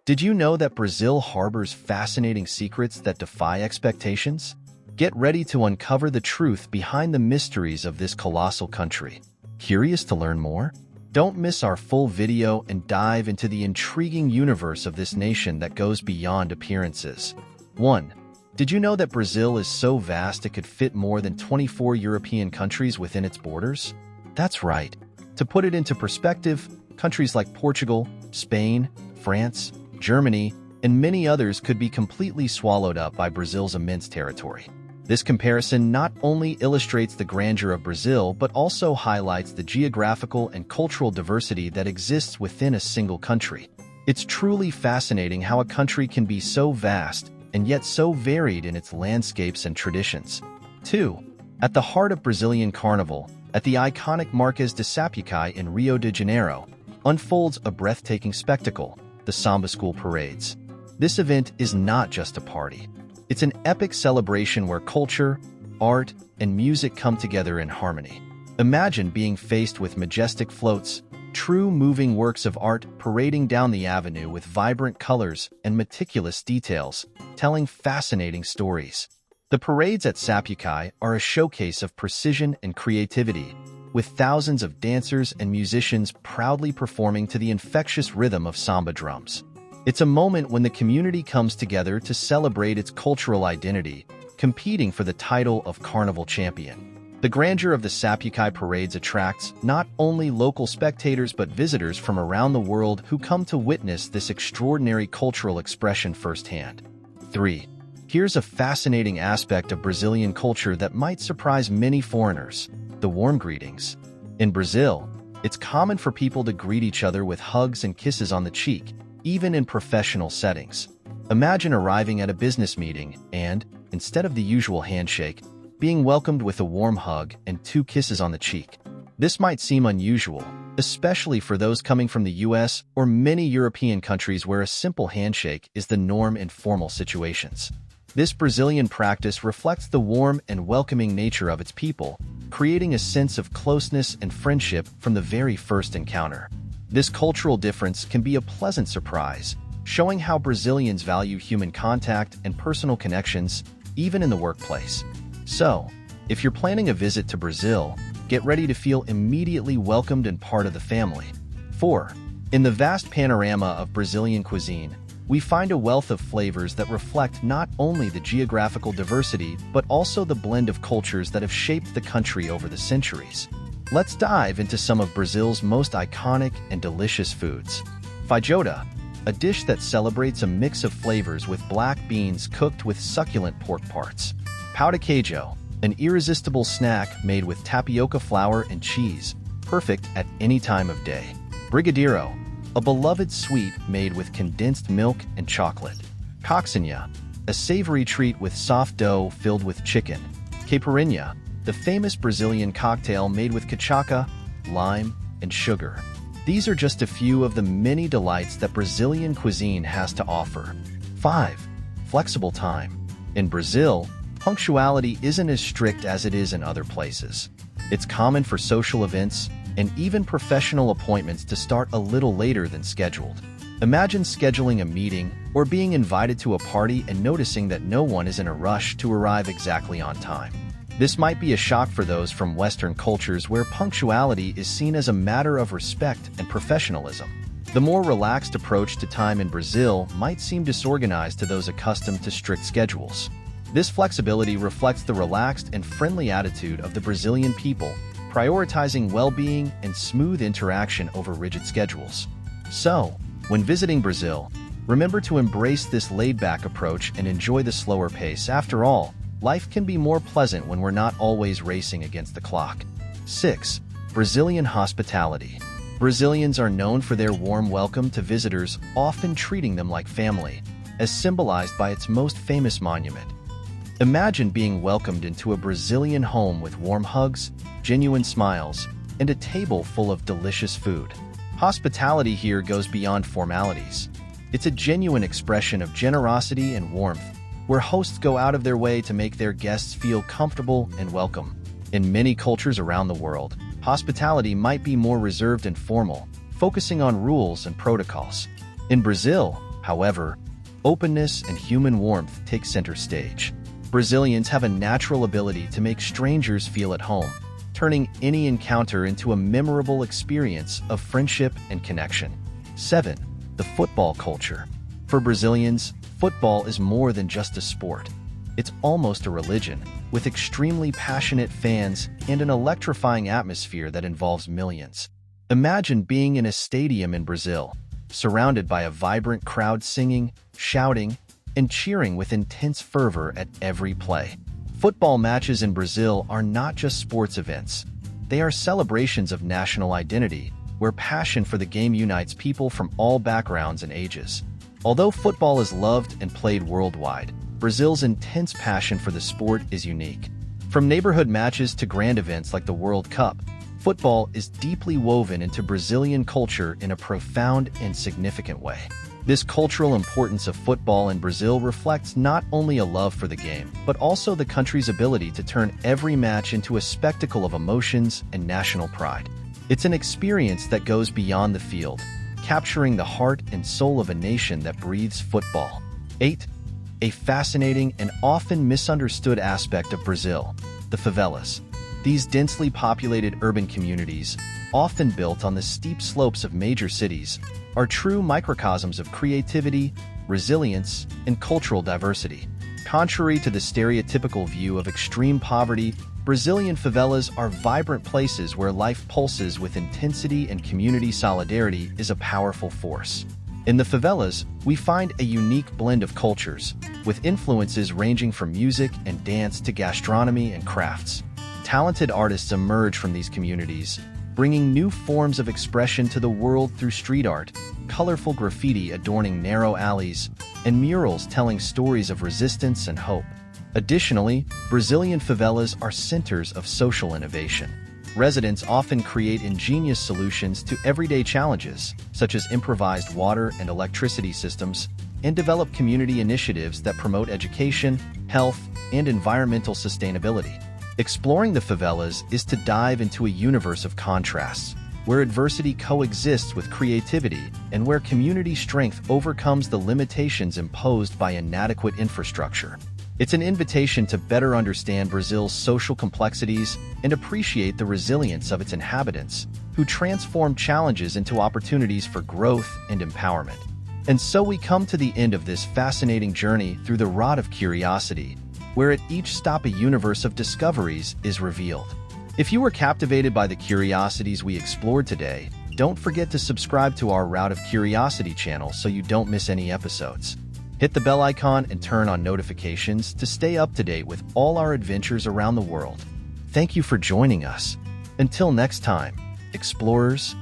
Did you know that Brazil harbors fascinating secrets that defy expectations? Get ready to uncover the truth behind the mysteries of this colossal country. Curious to learn more? Don't miss our full video and dive into the intriguing universe of this nation that goes beyond appearances. 1. Did you know that Brazil is so vast it could fit more than 24 European countries within its borders? That's right. To put it into perspective, countries like Portugal, Spain, France, Germany, and many others could be completely swallowed up by Brazil's immense territory. This comparison not only illustrates the grandeur of Brazil, but also highlights the geographical and cultural diversity that exists within a single country. It's truly fascinating how a country can be so vast and yet so varied in its landscapes and traditions. 2. At the heart of Brazilian carnival, at the iconic Marques de Sapucaí in Rio de Janeiro, unfolds a breathtaking spectacle, the Samba School Parades. This event is not just a party. It's an epic celebration where culture, art, and music come together in harmony. Imagine being faced with majestic floats, true moving works of art parading down the avenue with vibrant colors and meticulous details, telling fascinating stories. The parades at Sapucaí are a showcase of precision and creativity, with thousands of dancers and musicians proudly performing to the infectious rhythm of samba drums. It's a moment when the community comes together to celebrate its cultural identity, competing for the title of Carnival Champion. The grandeur of the Sapucaí parades attracts not only local spectators but visitors from around the world who come to witness this extraordinary cultural expression firsthand. 3. Here's a fascinating aspect of Brazilian culture that might surprise many foreigners: the warm greetings. In Brazil, it's common for people to greet each other with hugs and kisses on the cheek, even in professional settings. Imagine arriving at a business meeting and, instead of the usual handshake, being welcomed with a warm hug and 2 kisses on the cheek. This might seem unusual, especially for those coming from the US or many European countries where a simple handshake is the norm in formal situations. This Brazilian practice reflects the warm and welcoming nature of its people, creating a sense of closeness and friendship from the very first encounter. This cultural difference can be a pleasant surprise, showing how Brazilians value human contact and personal connections, even in the workplace. So, if you're planning a visit to Brazil, get ready to feel immediately welcomed and part of the family. 4. In the vast panorama of Brazilian cuisine, we find a wealth of flavors that reflect not only the geographical diversity, but also the blend of cultures that have shaped the country over the centuries. Let's dive into some of Brazil's most iconic and delicious foods. Feijoada, a dish that celebrates a mix of flavors with black beans cooked with succulent pork parts. Pão de queijo, an irresistible snack made with tapioca flour and cheese, perfect at any time of day. Brigadeiro, a beloved sweet made with condensed milk and chocolate. Coxinha, a savory treat with soft dough filled with chicken. Caipirinha, the famous Brazilian cocktail made with cachaça, lime, and sugar. These are just a few of the many delights that Brazilian cuisine has to offer. 5. Flexible time. In Brazil, punctuality isn't as strict as it is in other places. It's common for social events and even professional appointments to start a little later than scheduled. Imagine scheduling a meeting or being invited to a party and noticing that no one is in a rush to arrive exactly on time. This might be a shock for those from Western cultures where punctuality is seen as a matter of respect and professionalism. The more relaxed approach to time in Brazil might seem disorganized to those accustomed to strict schedules. This flexibility reflects the relaxed and friendly attitude of the Brazilian people, prioritizing well-being and smooth interaction over rigid schedules. So, when visiting Brazil, remember to embrace this laid-back approach and enjoy the slower pace. After all, life can be more pleasant when we're not always racing against the clock. 6. Brazilian hospitality. Brazilians are known for their warm welcome to visitors, often treating them like family, as symbolized by its most famous monument. Imagine being welcomed into a Brazilian home with warm hugs, genuine smiles, and a table full of delicious food. Hospitality here goes beyond formalities. It's a genuine expression of generosity and warmth, where hosts go out of their way to make their guests feel comfortable and welcome. In many cultures around the world, hospitality might be more reserved and formal, focusing on rules and protocols. In Brazil, However, openness and human warmth take center stage. Brazilians have a natural ability to make strangers feel at home, turning any encounter into a memorable experience of friendship and connection. 7. The football culture. For Brazilians, football is more than just a sport. It's almost a religion, with extremely passionate fans and an electrifying atmosphere that involves millions. Imagine being in a stadium in Brazil, surrounded by a vibrant crowd singing, shouting, and cheering with intense fervor at every play. Football matches in Brazil are not just sports events. They are celebrations of national identity, where passion for the game unites people from all backgrounds and ages. Although football is loved and played worldwide, Brazil's intense passion for the sport is unique. From neighborhood matches to grand events like the World Cup, football is deeply woven into Brazilian culture in a profound and significant way. This cultural importance of football in Brazil reflects not only a love for the game, but also the country's ability to turn every match into a spectacle of emotions and national pride. It's an experience that goes beyond the field, capturing the heart and soul of a nation that breathes football. 8. A fascinating and often misunderstood aspect of Brazil, the favelas. These densely populated urban communities, often built on the steep slopes of major cities, are true microcosms of creativity, resilience, and cultural diversity. Contrary to the stereotypical view of extreme poverty, Brazilian favelas are vibrant places where life pulses with intensity and community solidarity is a powerful force. In the favelas, we find a unique blend of cultures, with influences ranging from music and dance to gastronomy and crafts. Talented artists emerge from these communities, bringing new forms of expression to the world through street art, colorful graffiti adorning narrow alleys, and murals telling stories of resistance and hope. Additionally, Brazilian favelas are centers of social innovation. Residents often create ingenious solutions to everyday challenges, such as improvised water and electricity systems, and develop community initiatives that promote education, health, and environmental sustainability. Exploring the favelas is to dive into a universe of contrasts, where adversity coexists with creativity and where community strength overcomes the limitations imposed by inadequate infrastructure. It's an invitation to better understand Brazil's social complexities and appreciate the resilience of its inhabitants, who transform challenges into opportunities for growth and empowerment. And so we come to the end of this fascinating journey through the Rod of Curiosity, where at each stop a universe of discoveries is revealed. If you were captivated by the curiosities we explored today, don't forget to subscribe to our Route of Curiosity channel so you don't miss any episodes. Hit the bell icon and turn on notifications to stay up to date with all our adventures around the world. Thank you for joining us. Until next time, explorers,